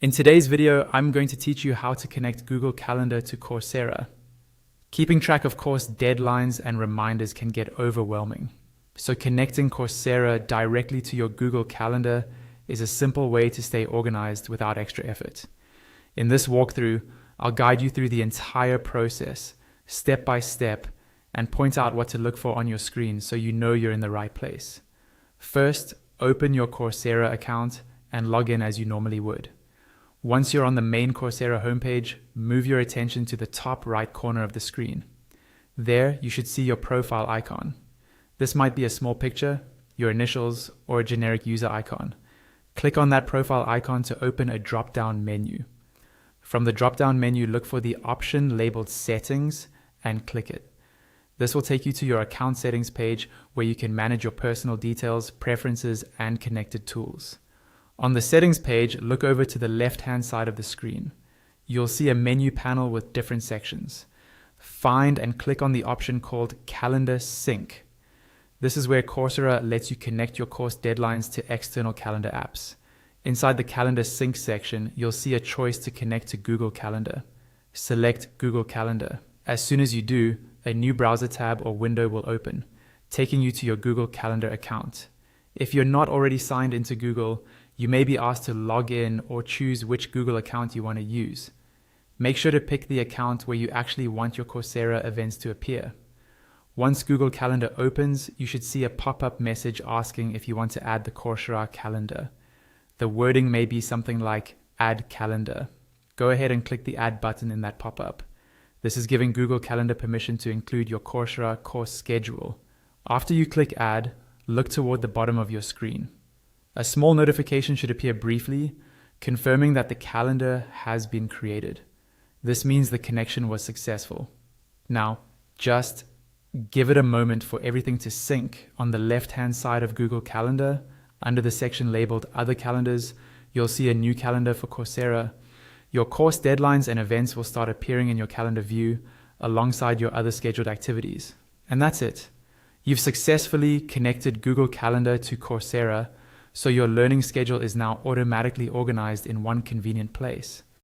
In today's video, I'm going to teach you how to connect Google Calendar to Coursera. Keeping track of course deadlines and reminders can get overwhelming. So connecting Coursera directly to your Google Calendar is a simple way to stay organized without extra effort. In this walkthrough, I'll guide you through the entire process, step by step, and point out what to look for on your screen so you know you're in the right place. First, open your Coursera account and log in as you normally would. Once you're on the main Coursera homepage, move your attention to the top right corner of the screen. There, you should see your profile icon. This might be a small picture, your initials, or a generic user icon. Click on that profile icon to open a drop-down menu. From the drop-down menu, look for the option labeled Settings and click it. This will take you to your account settings page where you can manage your personal details, preferences, and connected tools. On the settings page, look over to the left-hand side of the screen. You'll see a menu panel with different sections. Find and click on the option called Calendar Sync. This is where Coursera lets you connect your course deadlines to external calendar apps. Inside the Calendar Sync section, you'll see a choice to connect to Google Calendar. Select Google Calendar. As soon as you do, a new browser tab or window will open, taking you to your Google Calendar account. If you're not already signed into Google, you may be asked to log in or choose which Google account you want to use. Make sure to pick the account where you actually want your Coursera events to appear. Once Google Calendar opens, you should see a pop-up message asking if you want to add the Coursera calendar. The wording may be something like Add Calendar. Go ahead and click the Add button in that pop-up. This is giving Google Calendar permission to include your Coursera course schedule. After you click Add, look toward the bottom of your screen. A small notification should appear briefly, confirming that the calendar has been created. This means the connection was successful. Now, just give it a moment for everything to sync. On the left-hand side of Google Calendar, under the section labeled Other Calendars, you'll see a new calendar for Coursera. Your course deadlines and events will start appearing in your calendar view alongside your other scheduled activities. And that's it. You've successfully connected Google Calendar to Coursera, so your learning schedule is now automatically organized in one convenient place.